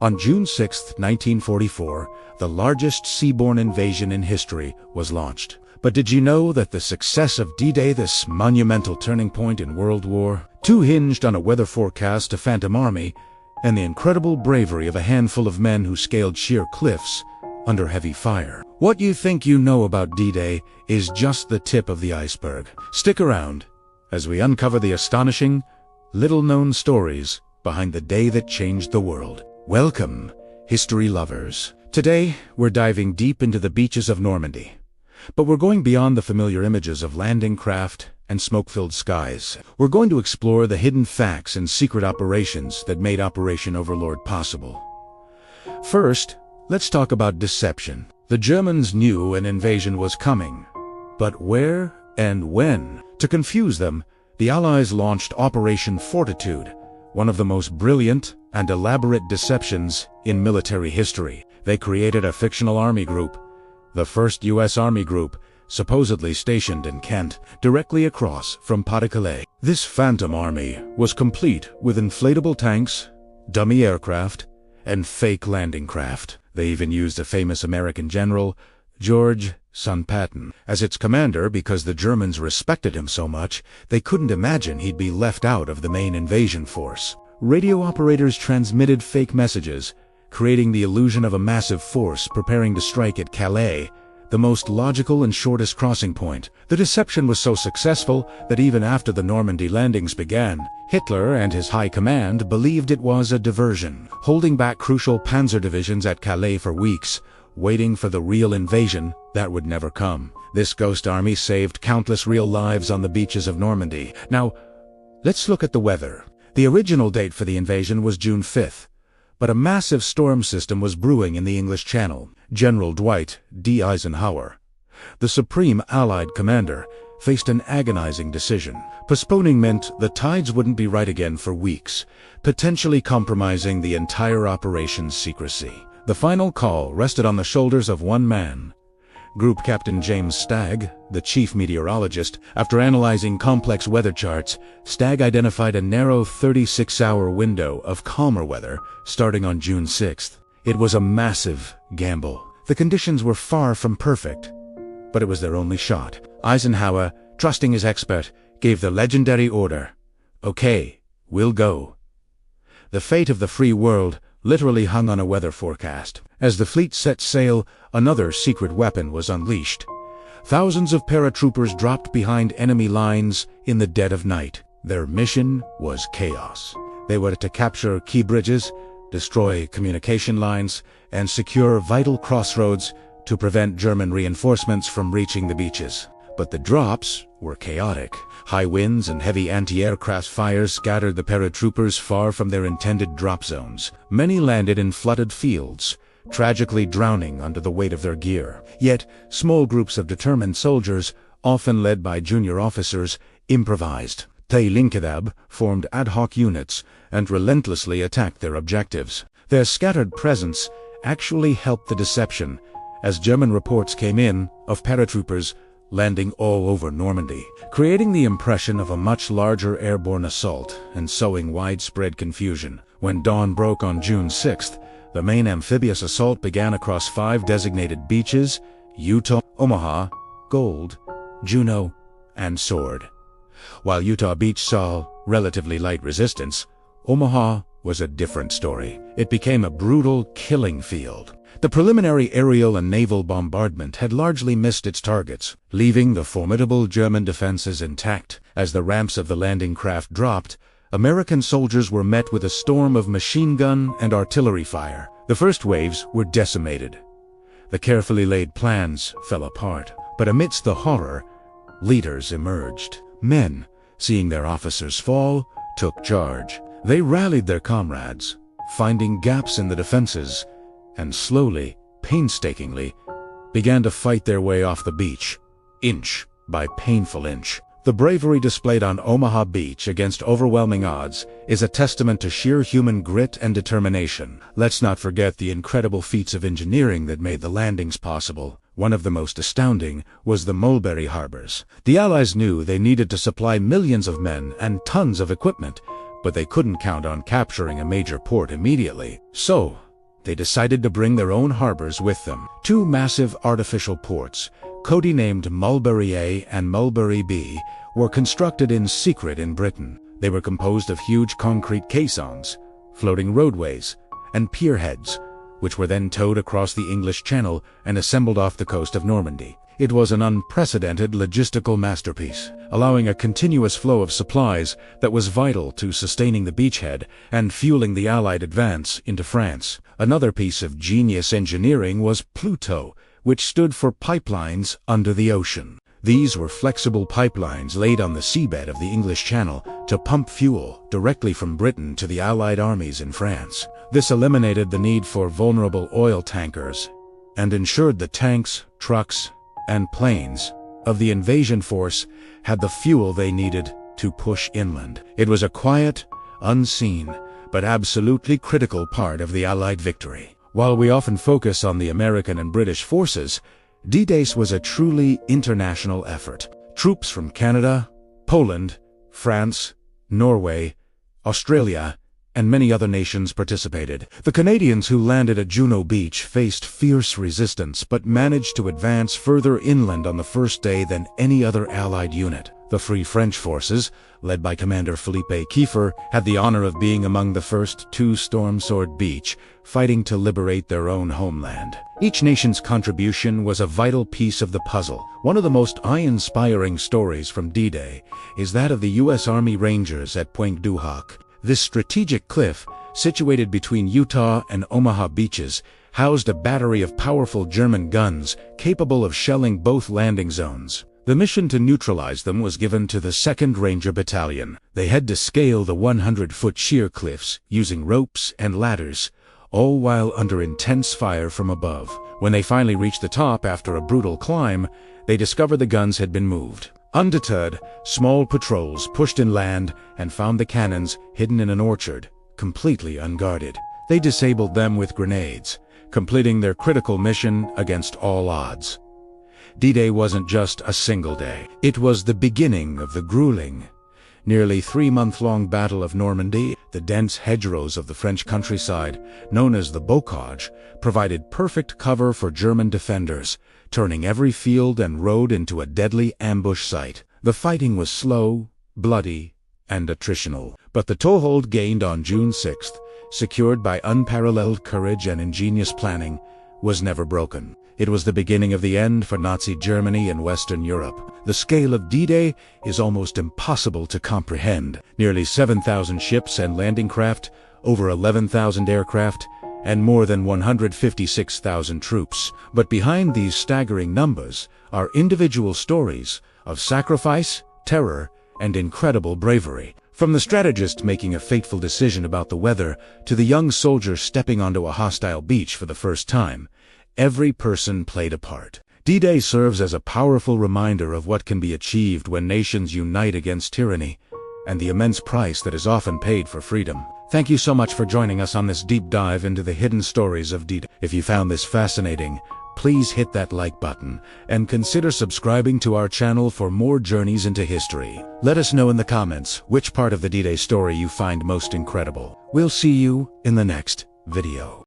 On June 6, 1944, the largest seaborne invasion in history was launched. But did you know that the success of D-Day, this monumental turning point in World War II, hinged on a weather forecast, a phantom army, and the incredible bravery of a handful of men who scaled sheer cliffs under heavy fire? What you think you know about D-Day is just the tip of the iceberg. Stick around as we uncover the astonishing, little-known stories behind the day that changed the world. Welcome, history lovers. Today, we're diving deep into the beaches of Normandy. But we're going beyond the familiar images of landing craft and smoke-filled skies. We're going to explore the hidden facts and secret operations that made Operation Overlord possible. First, let's talk about deception. The Germans knew an invasion was coming. But where and when? To confuse them, the Allies launched Operation Fortitude, one of the most brilliant and elaborate deceptions in military history. They created a fictional army group, the first U.S. Army group, supposedly stationed in Kent, directly across from Pas-de-Calais. This phantom army was complete with inflatable tanks, dummy aircraft, and fake landing craft. They even used a famous American general, George Patton, as its commander because the Germans respected him so much they couldn't imagine he'd be left out of the main invasion force. Radio operators transmitted fake messages, creating the illusion of a massive force preparing to strike at Calais, the most logical and shortest crossing point. The deception was so successful that even after the Normandy landings began, Hitler and his high command believed it was a diversion, holding back crucial panzer divisions at Calais for weeks, waiting for the real invasion that would never come. This ghost army saved countless real lives on the beaches of Normandy. Now, let's look at the weather. The original date for the invasion was June 5th, but a massive storm system was brewing in the English Channel. General Dwight D. Eisenhower, the supreme Allied commander, faced an agonizing decision. Postponing meant the tides wouldn't be right again for weeks, potentially compromising the entire operation's secrecy. The final call rested on the shoulders of one man, Group Captain James Stagg, the chief meteorologist. After analyzing complex weather charts, Stagg identified a narrow 36-hour window of calmer weather starting on June 6th. It was a massive gamble. The conditions were far from perfect, but it was their only shot. Eisenhower, trusting his expert, gave the legendary order, "Okay, we'll go." The fate of the free world literally hung on a weather forecast. As the fleet set sail, another secret weapon was unleashed. Thousands of paratroopers dropped behind enemy lines in the dead of night. Their mission was chaos. They were to capture key bridges, destroy communication lines, and secure vital crossroads to prevent German reinforcements from reaching the beaches. But the drops were chaotic. High winds and heavy anti-aircraft fires scattered the paratroopers far from their intended drop zones. Many landed in flooded fields, tragically drowning under the weight of their gear. Yet, small groups of determined soldiers, often led by junior officers, improvised. They Linkadab formed ad hoc units and relentlessly attacked their objectives. Their scattered presence actually helped the deception, as German reports came in of paratroopers landing all over Normandy, creating the impression of a much larger airborne assault and sowing widespread confusion. When dawn broke on June 6th, the main amphibious assault began across 5 designated beaches: Utah, Omaha, Gold, Juno, and Sword. While Utah Beach saw relatively light resistance, Omaha was a different story. It became a brutal killing field. The preliminary aerial and naval bombardment had largely missed its targets, leaving the formidable German defenses intact. As the ramps of the landing craft dropped, American soldiers were met with a storm of machine gun and artillery fire. The first waves were decimated. The carefully laid plans fell apart. But amidst the horror, leaders emerged. Men, seeing their officers fall, took charge. They rallied their comrades, finding gaps in the defenses, and slowly, painstakingly, began to fight their way off the beach, inch by painful inch. The bravery displayed on Omaha Beach against overwhelming odds is a testament to sheer human grit and determination. Let's not forget the incredible feats of engineering that made the landings possible. One of the most astounding was the Mulberry harbors. The Allies knew they needed to supply millions of men and tons of equipment, but they couldn't count on capturing a major port immediately. So, they decided to bring their own harbors with them. Two massive artificial ports, codenamed Mulberry A and Mulberry B, were constructed in secret in Britain. They were composed of huge concrete caissons, floating roadways, and pierheads, which were then towed across the English Channel and assembled off the coast of Normandy. It was an unprecedented logistical masterpiece, allowing a continuous flow of supplies that was vital to sustaining the beachhead and fueling the Allied advance into France. Another piece of genius engineering was Pluto, which stood for pipelines under the ocean. These were flexible pipelines laid on the seabed of the English Channel to pump fuel directly from Britain to the Allied armies in France. This eliminated the need for vulnerable oil tankers and ensured the tanks, trucks, and planes of the invasion force had the fuel they needed to push inland. It was a quiet, unseen, but absolutely critical part of the Allied victory. While we often focus on the American and British forces, D-Day was a truly international effort. Troops from Canada, Poland, France, Norway, Australia, and many other nations participated. The Canadians who landed at Juno Beach faced fierce resistance but managed to advance further inland on the first day than any other Allied unit. The Free French forces, led by Commander Philippe Kiefer, had the honor of being among the first to storm Sword Beach, fighting to liberate their own homeland. Each nation's contribution was a vital piece of the puzzle. One of the most awe-inspiring stories from D-Day is that of the U.S. Army Rangers at Pointe du Hoc. This strategic cliff, situated between Utah and Omaha beaches, housed a battery of powerful German guns capable of shelling both landing zones. The mission to neutralize them was given to the 2nd Ranger Battalion. They had to scale the 100-foot sheer cliffs using ropes and ladders, all while under intense fire from above. When they finally reached the top after a brutal climb, they discovered the guns had been moved. Undeterred, small patrols pushed inland and found the cannons hidden in an orchard, completely unguarded. They disabled them with grenades, completing their critical mission against all odds. D-Day wasn't just a single day. It was the beginning of the grueling, nearly 3-month-long Battle of Normandy. The dense hedgerows of the French countryside, known as the bocage, provided perfect cover for German defenders, turning every field and road into a deadly ambush site. The fighting was slow, bloody, and attritional, but the toehold gained on June 6th, secured by unparalleled courage and ingenious planning, was never broken. It was the beginning of the end for Nazi Germany and Western Europe. The scale of D-Day is almost impossible to comprehend. Nearly 7,000 ships and landing craft, over 11,000 aircraft, and more than 156,000 troops. But behind these staggering numbers are individual stories of sacrifice, terror, and incredible bravery. From the strategist making a fateful decision about the weather to the young soldier stepping onto a hostile beach for the first time, every person played a part. D-Day serves as a powerful reminder of what can be achieved when nations unite against tyranny, and the immense price that is often paid for freedom. Thank you so much for joining us on this deep dive into the hidden stories of D-Day. If you found this fascinating, please hit that like button and consider subscribing to our channel for more journeys into history. Let us know in the comments which part of the D-Day story you find most incredible. We'll see you in the next video.